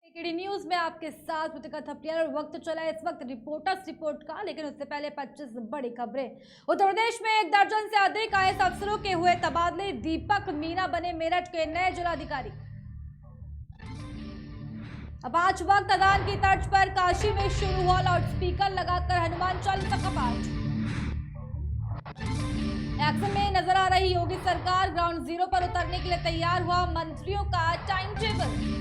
KD news में आपके साथ मुतिका थपलियाल और वक्त चला है इस वक्त रिपोर्टर्स रिपोर्ट का। लेकिन उससे पहले 25 बड़ी खबरें। उत्तर प्रदेश में 1 दर्जन से अधिक आईएएस अफसरों के हुए तबादले। दीपक मीना बने मेरठ के नए जिलाधिकारी। अब 5 वक्त अजान की तर्ज पर काशी में शुरू हुआ लाउड स्पीकर लगाकर हनुमान चालीसा का पाठ। एक्शन में नजर आ रही योगी सरकार। ग्राउंड जीरो पर उतरने के लिए तैयार हुआ मंत्रियों का टाइम टेबल।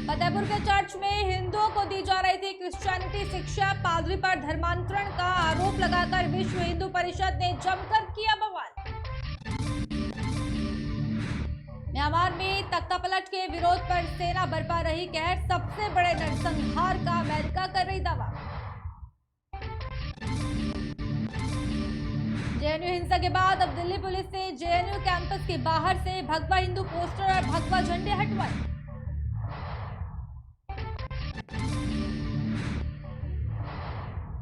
फतेहपुर के चर्च में हिंदुओं को दी जा रही थी क्रिश्चियनिटी शिक्षा। पादरी पर धर्मांतरण का आरोप लगाकर विश्व हिंदू परिषद ने जमकर किया बवाल। म्यांमार में तख्तापलट के विरोध पर सेना बरपा रही कहर। सबसे बड़े नरसंहार का अमेरिका कर रही दावा। जेएनयू हिंसा के बाद अब दिल्ली पुलिस ने जेएनयू कैंपस के बाहर से भगवा हिंदू पोस्टर और भगवा झंडे हटवाए।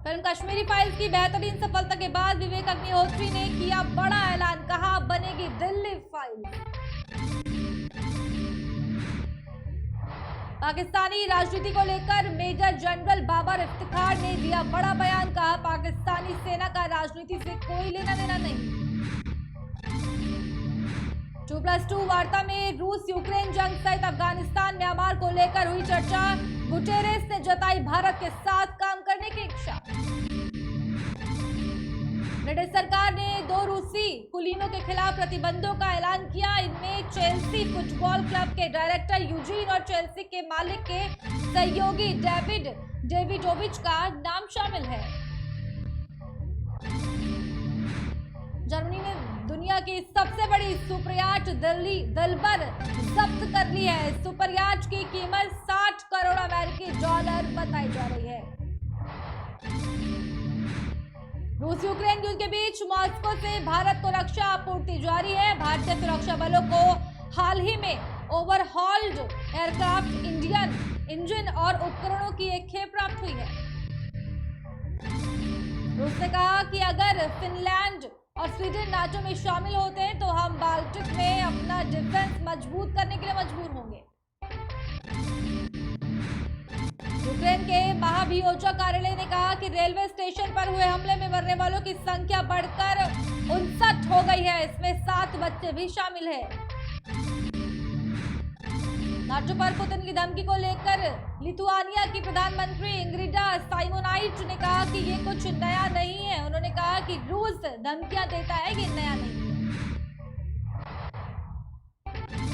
फिल्म कश्मीरी फाइल्स की बेहतरीन सफलता के बाद विवेक अग्निहोत्री ने किया बड़ा ऐलान। कहा बनेगी दिल्ली फाइल्स। पाकिस्तानी राजनीति को लेकर मेजर जनरल बाबर इफ्तिखार ने दिया बड़ा बयान। कहा पाकिस्तानी सेना का राजनीति से कोई लेना देना नहीं। 2+2 वार्ता में रूस यूक्रेन जंग सहित अफगानिस्तान म्यांमार को लेकर हुई चर्चा। गुटेरेस ने जताई भारत के साथ काम करने की इच्छा। ब्रिटिश सरकार ने 2 रूसी कुलीनों के खिलाफ प्रतिबंधों का ऐलान किया। इनमें चेल्सी फुटबॉल क्लब के डायरेक्टर यूजीन और चेल्सी के मालिक के सहयोगी डेविडोविच का नाम शामिल है। जर्मनी ने दुनिया की सबसे बड़ी सुपरयाट दिलबर जब्त कर ली है। सुपरयाट की कीमत 60 करोड़ अमेरिकी डॉलर बताई जा रही है। रूस यूक्रेन युद्ध के बीच मॉस्को से भारत को रक्षा आपूर्ति जारी है। भारतीय सुरक्षा बलों को हाल ही में ओवरहॉल्ड एयरक्राफ्ट इंजन और उपकरणों की एक खेप प्राप्त हुई है। रूस ने कहा कि अगर फिनलैंड और स्वीडन नाटो में शामिल होते हैं तो हम बाल्टिक में अपना डिफेंस मजबूत करने के लिए मजबूर होंगे। यूक्रेन के महाभियोजक कार्यालय ने कहा कि रेलवे स्टेशन पर हुए हमले में मरने वालों की संख्या बढ़कर 59 हो गई है। इसमें 7 बच्चे भी शामिल हैं। नाटो पर पुतिन की धमकी को लेकर लिथुआनिया की प्रधानमंत्री इंग्रिडा साइमोनाइट ने कहा कि ये कुछ नया नहीं है। उन्होंने कहा कि रूस धमकियां देता है, ये नया नहीं है।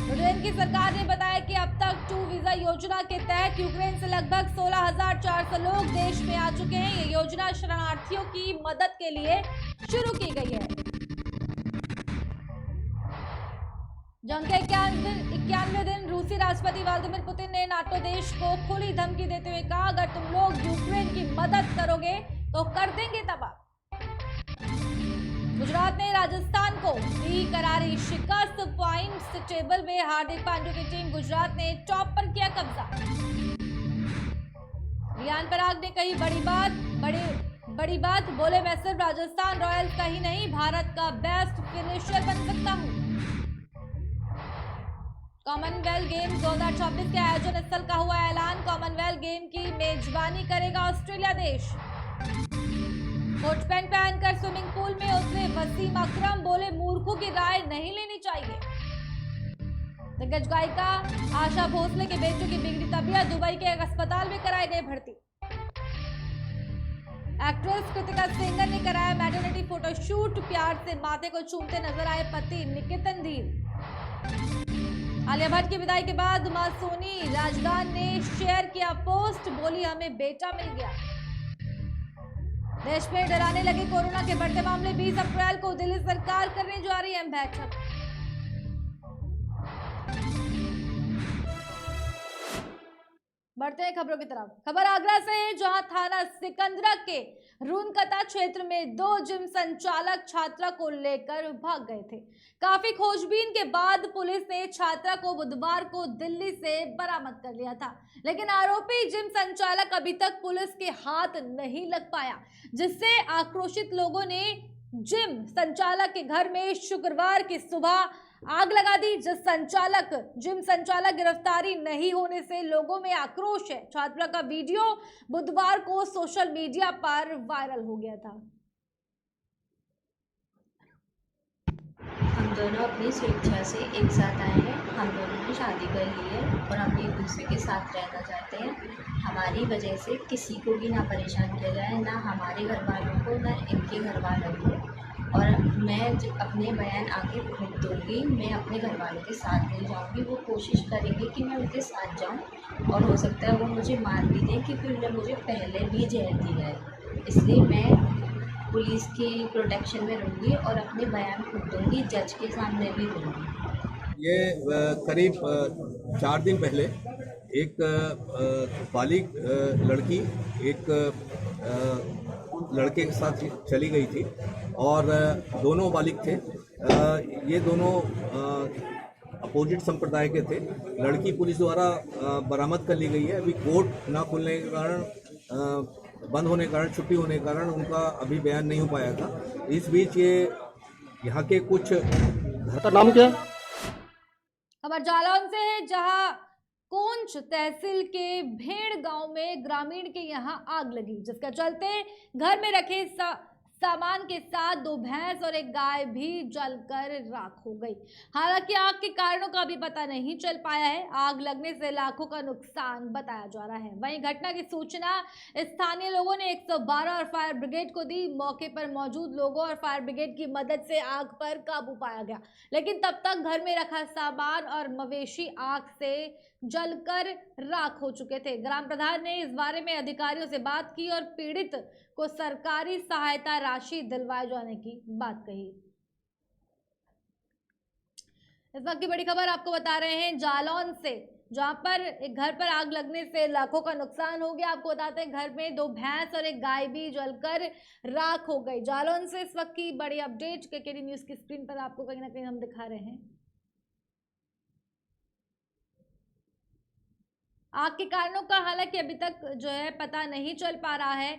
ब्रिटेन की सरकार ने बताया कि अब तक 2 वीजा योजना के तहत यूक्रेन से लगभग 16,400 लोग देश में आ चुके हैं। ये योजना शरणार्थियों की मदद के लिए शुरू की गई है। जंग के 91वें दिन रूसी राष्ट्रपति व्लादिमीर पुतिन ने नाटो देश को खुली धमकी देते हुए कहा अगर तुम लोग यूक्रेन की मदद करोगे तो कर देंगे तबाह। गुजरात ने राजस्थान को दी करारी शिकस्त। पॉइंट्स टेबल में हार्दिक पांड्या की टीम गुजरात ने टॉप पर किया कब्जा। रियान पराग ने कही बड़ी बात बोले मैं सिर्फ राजस्थान रॉयल्स का ही नहीं भारत का बेस्ट फिनिशर बन सकता हूं। कॉमनवेल्थ गेम्स 2024 के आयोजन स्थल का हुआ ऐलान। कॉमनवेल्थ गेम की मेजबानी करेगा ऑस्ट्रेलिया देश। कोट पैंट पहनकर स्विमिंग पूल में उतरे वसीम अकरम। बोले मूर्खों की राय नहीं लेनी चाहिए। दिग्गज गायिका आशा भोसले के बेटे की बिगड़ी तबीयत। दुबई के एक अस्पताल में कराए गए भर्ती। एक्ट्रेस कृतिका सेंगर ने कराया मैटरनिटी फोटोशूट। प्यार से माथे को चूमते नजर आए पति निकेतन धीर। आलिया भट्ट की विदाई के बाद मां सोनी राजदान ने शेयर किया पोस्ट। बोली हमें बेटा मिल गया। देश में डराने लगे कोरोना के बढ़ते मामले। 20 अप्रैल को दिल्ली सरकार करने जा रही है बैठक। बढ़ते हैं खबरों की तरफ। खबर आगरा से है जहां थाना सिकंदरा के रूनकता क्षेत्र में 2 जिम संचालक छात्रा को लेकर भाग गए थे। काफी खोजबीन के बाद पुलिस ने छात्रा को बुधवार को दिल्ली से बरामद कर लिया था। लेकिन आरोपी जिम संचालक अभी तक पुलिस के हाथ नहीं लग पाया, जिससे आक्रोशित लोगों ने जिम संचालक के घर में शुक्रवार की सुबह आग लगा दी। जिम संचालक गिरफ्तारी नहीं होने से लोगों में आक्रोश है। छात्रा का वीडियो बुधवार को सोशल मीडिया पर वायरल हो गया था। हम दोनों अपनी स्वेच्छा से एक साथ आए हैं। हम दोनों ने शादी कर ली है और हम एक दूसरे के साथ रहना चाहते हैं। हमारी वजह से किसी को भी ना परेशान किया जाए, ना हमारे घर वालों को, ना इनके घर वालों को। और मैं जब अपने बयान आगे खुद दूँगी, मैं अपने घर वालों के साथ नहीं जाऊँगी। वो कोशिश करेंगे कि मैं उनके साथ जाऊँ और हो सकता है वो मुझे मार भी दें, क्योंकि उन्होंने मुझे पहले भी जहर दिया है। इसलिए मैं पुलिस की प्रोटेक्शन में रहूँगी और अपने बयान खुद दूँगी, जज के सामने भी दूँगी। ये करीब 4 दिन पहले एक बालिग लड़की एक लड़के के साथ चली गई थी और दोनों बालिग थे। ये दोनों अपोजिट संप्रदाय के थे। लड़की पुलिस द्वारा बरामद कर ली गई है। अभी कोर्ट ना खुलने के कारण, बंद होने के कारण, छुट्टी होने के कारण उनका अभी बयान नहीं हो पाया था। इस बीच ये यहाँ के कुछ का नाम क्या है? खबर जालौन से है, जहां कोंच तहसील के भेड़ गांव में ग्रामीण के यहां आग लगी, जिसके चलते घर में रखे सामान के साथ 2 भैंस और एक गाय भी जलकर राख हो गई। हालांकि आग के कारणों का अभी पता नहीं चल पाया है। आग लगने से लाखों का नुकसान बताया जा रहा है। वहीं घटना की सूचना स्थानीय लोगों ने 112 और फायर ब्रिगेड को दी। मौके पर मौजूद लोगों और फायर ब्रिगेड की मदद से आग पर काबू पाया गया, लेकिन तब तक घर में रखा सामान और मवेशी आग से जलकर राख हो चुके थे। ग्राम प्रधान ने इस बारे में अधिकारियों से बात की और पीड़ित को सरकारी सहायता राशि दिलवाए जाने की बात कही। इस वक्त की बड़ी खबर आपको बता रहे हैं जालौन से, जहां पर एक घर पर आग लगने से लाखों का नुकसान हो गया। आपको बताते हैं घर में 2 भैंस और एक गाय भी जलकर राख हो गई। जालौन से इस वक्त की बड़ी अपडेट केकेडी न्यूज की स्क्रीन पर आपको कहीं ना कहीं हम दिखा रहे हैं। आग के कारणों का हालांकि अभी तक जो है पता नहीं चल पा रहा है,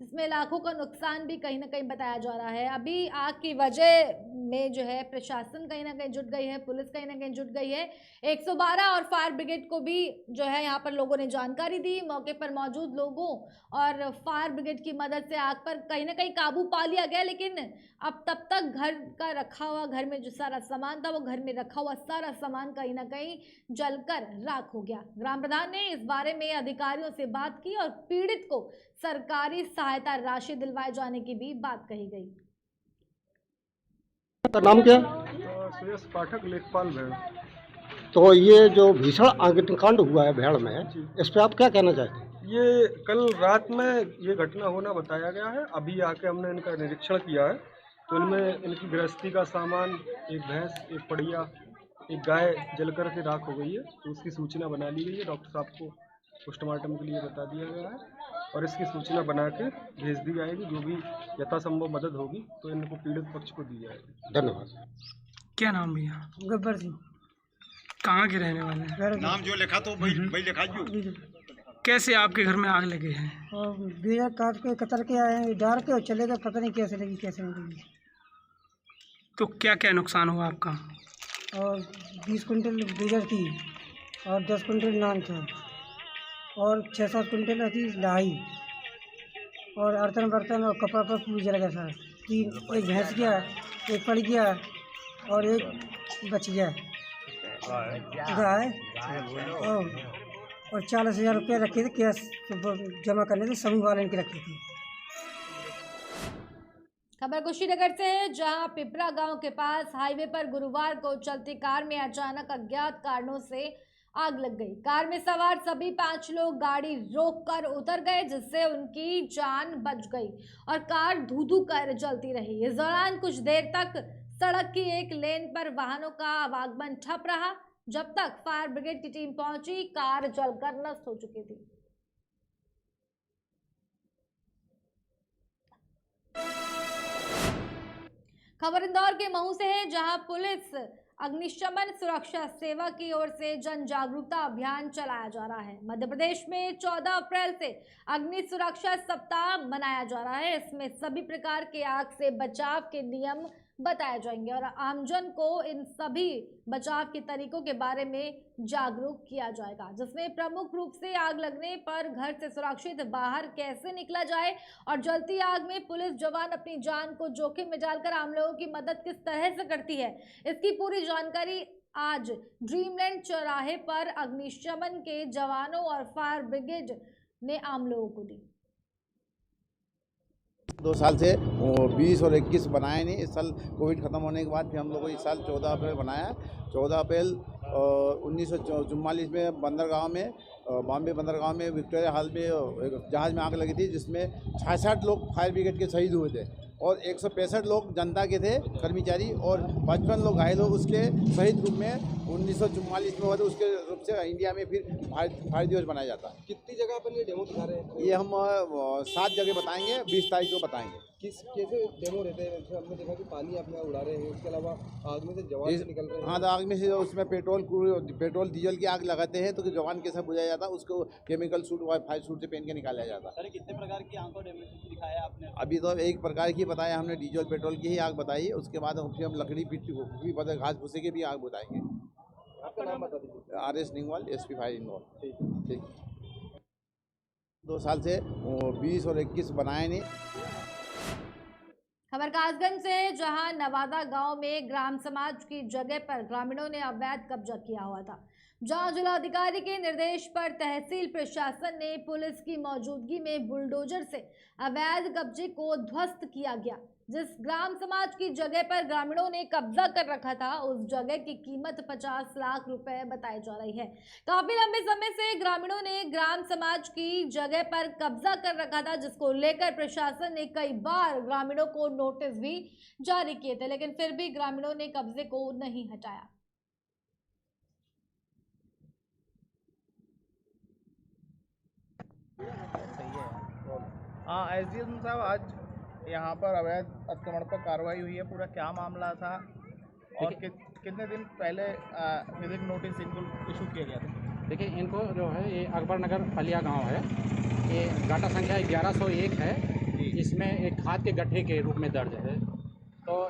जिसमें लाखों का नुकसान भी कहीं ना कहीं बताया जा रहा है। अभी आग की वजह में जो है प्रशासन कहीं ना कहीं जुट गई है, पुलिस कहीं ना कहीं जुट गई है। 112 और फायर ब्रिगेड को भी जो है यहाँ पर लोगों ने जानकारी दी। मौके पर मौजूद लोगों और फायर ब्रिगेड की मदद से आग पर कहीं ना कहीं काबू पा लिया गया, लेकिन अब तब तक घर का रखा हुआ, घर में जो सारा सामान था वो घर में रखा हुआ सारा सामान कहीं ना कहीं जलकर राख हो गया। ग्राम प्रधान ने इस बारे में अधिकारियों से बात की और पीड़ित को सरकारी सहायता राशि दिलवाए जाने की भी बात कही गई। नाम क्या? सुयश पाठक, लेखपाल भेड़। तो ये जो भीषण अग्निकांड हुआ है भेड़ में, इस पे आप क्या कहना चाहते हैं? ये कल रात में ये घटना होना बताया गया है। अभी आके हमने इनका निरीक्षण किया है, तो इनमें इनकी गृहस्थी का सामान, एक भैंस, एक पड़िया, एक गाय जलकर के राख हो गई है। तो उसकी सूचना बना ली गई है। डॉक्टर साहब को पोस्टमार्टम के लिए बता दिया गया है और इसकी सूचना बना के भेज दी जाएगी। जो भी यथासंभव मदद होगी तो इनको पीड़ित पक्ष को दी जाएगी। धन्यवाद। क्या नाम भैया? गब्बर सिंह। कहाँ के रहने वाले हैं? नाम जो लिखा तो वही लिखा जो। कैसे आपके घर में आग लगी है? और बीजा काट के कतर के आए हैं, डाल के और चले गए, पता नहीं कैसे लगी कैसे नहीं लगी। तो क्या क्या नुकसान हुआ आपका? और 20 कुंटल बीजर थी और 10 कुंटल नान था और 6-7 कुंटल रहती लाई और बर्तन बर्तन और कपड़ा पर पूरी जल गया था। 3, एक भैंस गया, एक पड़ गया और एक बच गया गाय। और 40,000 रुपये रखे थे कैश जमा करने थे, समूह वाले की रखी थी। खबर कुशीनगर से है, जहां पिपरा गांव के पास हाईवे पर गुरुवार को चलती कार में अचानक अज्ञात कारणों से आग लग गई। कार में सवार सभी 5 लोग गाड़ी रोककर उतर गए, जिससे उनकी जान बच गई और कार धू-धू कर जलती रही। इस दौरान कुछ देर तक सड़क की एक लेन पर वाहनों का आवागमन ठप रहा, जब तक फायर ब्रिगेड की टीम पहुंची। कार जलकर नष्ट हो चुकी थी। खबर इंदौर के महू से है, जहां पुलिस अग्निशमन सुरक्षा सेवा की ओर से जन जागरूकता अभियान चलाया जा रहा है। मध्य प्रदेश में 14 अप्रैल से अग्नि सुरक्षा सप्ताह मनाया जा रहा है। इसमें सभी प्रकार के आग से बचाव के नियम बताए जाएंगे और आमजन को इन सभी बचाव के तरीकों के बारे में जागरूक किया जाएगा, जिसमें प्रमुख रूप से आग लगने पर घर से सुरक्षित बाहर कैसे निकला जाए और जलती आग में पुलिस जवान अपनी जान को जोखिम में डालकर आम लोगों की मदद किस तरह से करती है, इसकी पूरी जानकारी आज ड्रीमलैंड चौराहे पर अग्निशमन के जवानों और फायर ब्रिगेड ने आम लोगों को दी। 2 साल से 20 और 21 बनाए नहीं। इस साल कोविड ख़त्म होने के बाद फिर हम लोगों को इस साल 14 अप्रैल बनाया। 14 अप्रैल 1944 में बंदरगांव में बॉम्बे बंदरगांव में विक्टोरिया हॉल में एक जहाज़ में आग लगी थी, जिसमें 66 लोग फायर ब्रिगेड के शहीद हुए थे और 165 लोग जनता के थे कर्मचारी और 55 लोग घायल लोग उसके शहीद रूप में 1944 में हुआ था। उसके रूप से इंडिया में फिर फायर दिवस मनाया जाता है। कितनी जगह पर ये डेमो दिखा रहे हैं? ये हम 7 जगह बताएंगे, 20 तारीख को बताएंगे। कैसे डेमो रहते हैं? जैसे हमने देखा कि पानी अपना उड़ा रहे हैं, उसके अलावा आग में से जवान से निकल रहे हैं। हाँ, तो आग में से उसमें पेट्रोल डीजल की आग लगाते हैं तो जवान कैसा बुझाया जाता है, उसको केमिकल सूट फायर सूट से पहन के निकाला जाता है। सर कितने प्रकार की आग को डेमो दिखाया आपने? अभी तो एक प्रकार की बताया हमने, डीजल पेट्रोल की ही आग बताई है। उसके बाद फिर हम लकड़ी भी बताए, घास भूसे की भी आग बताएंगे। आपका नाम बता दीजिए। RS Ningwal, SP fire Indore. ठीक। 2 साल से 20 और 21 बनाए नहीं। खबर कासगंज से, जहां नवादा गांव में ग्राम समाज की जगह पर ग्रामीणों ने अवैध कब्जा किया हुआ था, जहां जिलाधिकारी के निर्देश पर तहसील प्रशासन ने पुलिस की मौजूदगी में बुलडोजर से अवैध कब्जे को ध्वस्त किया गया। जिस ग्राम समाज की जगह पर ग्रामीणों ने कब्जा कर रखा था, उस जगह की कीमत 50 लाख रुपए बताई जा रही है। काफी लंबे समय से ग्रामीणों ने ग्राम समाज की जगह पर कब्जा कर रखा था, जिसको लेकर प्रशासन ने कई बार ग्रामीणों को नोटिस भी जारी किए थे, लेकिन फिर भी ग्रामीणों ने कब्जे को नहीं हटाया। हाँ, SDM साहब, आज यहाँ पर अवैध अतिक्रमण पर कार्रवाई हुई है। पूरा क्या मामला था और कितने दिन पहले विजिट नोटिस इनको इशू किया गया था? देखिए, इनको जो है ये अकबर नगर फलिया गांव है, ये गाटा संख्या 1101 है। इसमें एक खाद के गड्ढे के रूप में दर्ज है। तो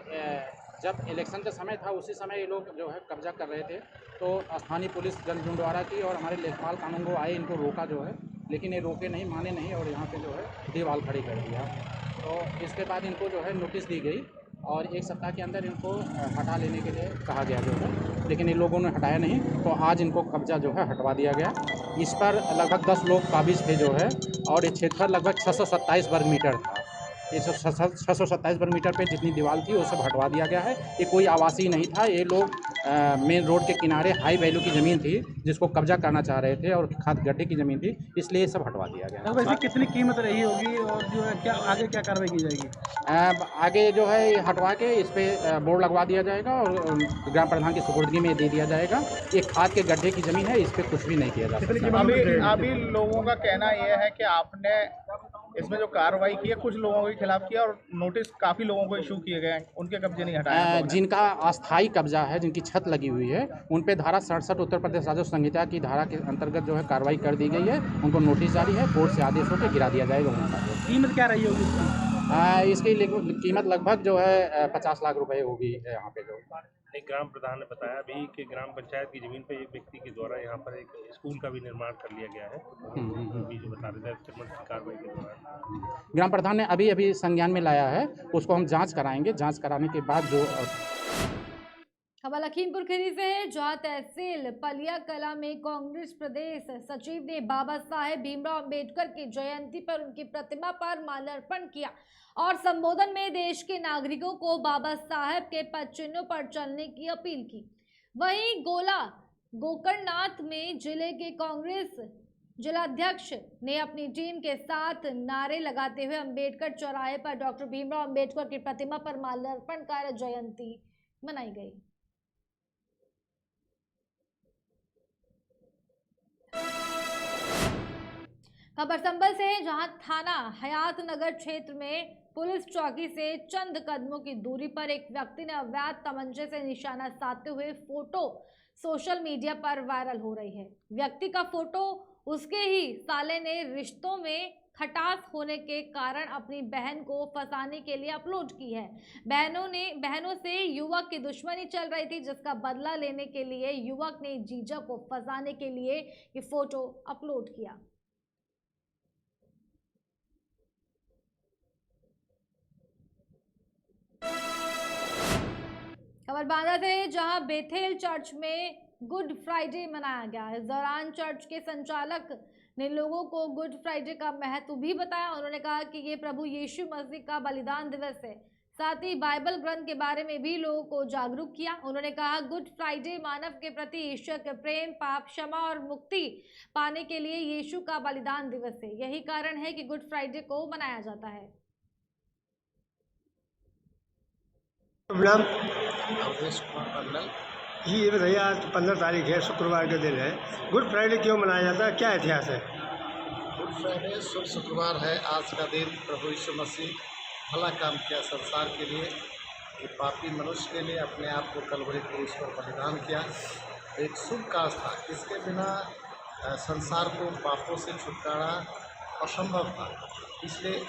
जब इलेक्शन का समय था उसी समय ये लोग जो है कब्जा कर रहे थे, तो स्थानीय पुलिस जनजुंडवारा की और हमारे लेखपाल कानून को आए, इनको रोका जो है, लेकिन ये रोके नहीं, माने नहीं और यहाँ पे जो है दीवार खड़ी कर दिया। तो इसके बाद इनको जो है नोटिस दी गई और 1 सप्ताह के अंदर इनको हटा लेने के लिए कहा गया जो है, लेकिन इन लोगों ने हटाया नहीं। तो आज इनको कब्जा जो है हटवा दिया गया। इस पर लगभग 10 लोग काबिज थे जो है, और ये क्षेत्रफल लगभग 627 वर्ग मीटर था। ये 627 वर्ग मीटर पे जितनी दीवार थी वो सब हटवा दिया गया है। ये कोई आवासीय नहीं था, ये लोग मेन रोड के किनारे हाई वैल्यू की ज़मीन थी जिसको कब्जा करना चाह रहे थे और खाद गड्ढे की ज़मीन थी, इसलिए सब हटवा दिया गया। वैसे कितनी कीमत रही होगी और जो है क्या आगे क्या कार्रवाई की जाएगी? आगे जो है ये हटवा के इस पर बोर्ड लगवा दिया जाएगा और ग्राम प्रधान की सुपुर्दगी में दे दिया जाएगा। ये खाद के गड्ढे की ज़मीन है, इस पर कुछ भी नहीं किया जा सकता। अभी लोगों का कहना यह है कि आपने इसमें जो कार्रवाई की है कुछ लोगों के खिलाफ किया और नोटिस काफ़ी लोगों को इशू किए गए हैं, उनके कब्जे नहीं हटाए। जिनका अस्थायी कब्जा है, जिनकी छत लगी हुई है, उन पे धारा 67 उत्तर प्रदेश राजस्व संहिता की धारा के अंतर्गत जो है कार्रवाई कर दी गई है। उनको नोटिस जारी है, कोर्ट से आदेश होकर गिरा दिया जाएगा उनका। कीमत क्या रही होगी इसकी कीमत लगभग जो है 50 लाख रुपए होगी। यहाँ पे जो एक ग्राम प्रधान ने बताया अभी कि ग्राम पंचायत की जमीन पे एक व्यक्ति के द्वारा यहाँ पर एक स्कूल का भी निर्माण कर लिया गया है। अभी जो बता रहे थे अतिक्रमण की कार्रवाई के दौरान ग्राम प्रधान ने अभी संज्ञान में लाया है, उसको हम जांच कराएंगे। जांच कराने के बाद जो खबर लखीमपुर खीरी से है, जहां तहसील पलिया कला में कांग्रेस प्रदेश सचिव ने बाबा साहेब भीमराव अंबेडकर की जयंती पर उनकी प्रतिमा पर माल्यार्पण किया और संबोधन में देश के नागरिकों को बाबा साहेब के पद चिन्हों पर चलने की अपील की। वहीं गोकर्णनाथ में जिले के कांग्रेस जिलाध्यक्ष ने अपनी टीम के साथ नारे लगाते हुए अंबेडकर चौराहे पर डॉक्टर भीमराव अंबेडकर की प्रतिमा पर माल्यार्पण कर जयंती मनाई गई। खबर संभल से है, जहां थाना हयात नगर क्षेत्र में पुलिस चौकी से चंद कदमों की दूरी पर एक व्यक्ति ने अवैध तमंचे से निशाना साधते हुए फोटो सोशल मीडिया पर वायरल हो रही है। व्यक्ति का फोटो उसके ही साले ने रिश्तों में खटास होने के कारण अपनी बहन को फंसाने के लिए अपलोड की है। बहनों से युवक की दुश्मनी चल रही थी, जिसका बदला लेने के लिए युवक ने जीजा को फंसाने के लिए ये फोटो अपलोड किया। खबर बांदा से, जहां बेथेल चर्च में गुड फ्राइडे मनाया गया। इस दौरान चर्च के संचालक ने लोगों को गुड फ्राइडे का महत्व भी बताया। उन्होंने कहा कि ये प्रभु यीशु मसीह का बलिदान दिवस है। साथ ही बाइबल ग्रंथ के बारे में भी लोगों को जागरूक किया। उन्होंने कहा गुड फ्राइडे मानव के प्रति ईश्वर के प्रेम, पाप क्षमा और मुक्ति पाने के लिए यीशु का बलिदान दिवस है। यही कारण है कि गुड फ्राइडे को मनाया जाता है। अवधेश कुमार मंडल जी, ये बताइए, आज 15 तारीख है, शुक्रवार का दिन है। गुड फ्राइडे क्यों मनाया जाता है, क्या इतिहास है? गुड फ्राइडे शुभ शुक्रवार है। आज का दिन प्रभु यीशु मसीह भला काम किया संसार के लिए, कि पापी मनुष्य के लिए अपने आप को कलवरी क्रूस पर बलिदान किया। एक शुभ कार्य था, इसके बिना संसार को पापों से छुटकारा असंभव था। इसलिए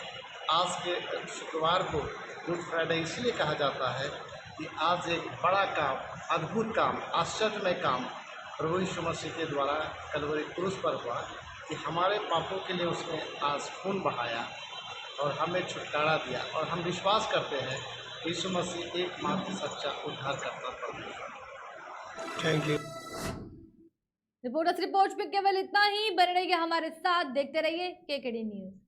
आज के शुक्रवार को गुड फ्राइडे इसलिए कहा जाता है कि आज एक बड़ा काम, अद्भुत काम, आश्चर्यमय काम प्रभु यीशु मसीह के द्वारा कलवरी क्रूस पर हुआ, कि हमारे पापों के लिए उसने आज खून बहाया और हमें छुटकारा दिया। और हम विश्वास करते हैं यीशु मसीह एकमात्र सच्चा उद्धारकर्ता परमेश्वर। Thank you. रिपोर्ट में केवल इतना ही। बने रहिए हमारे साथ, देखते रहिए KKD न्यूज़।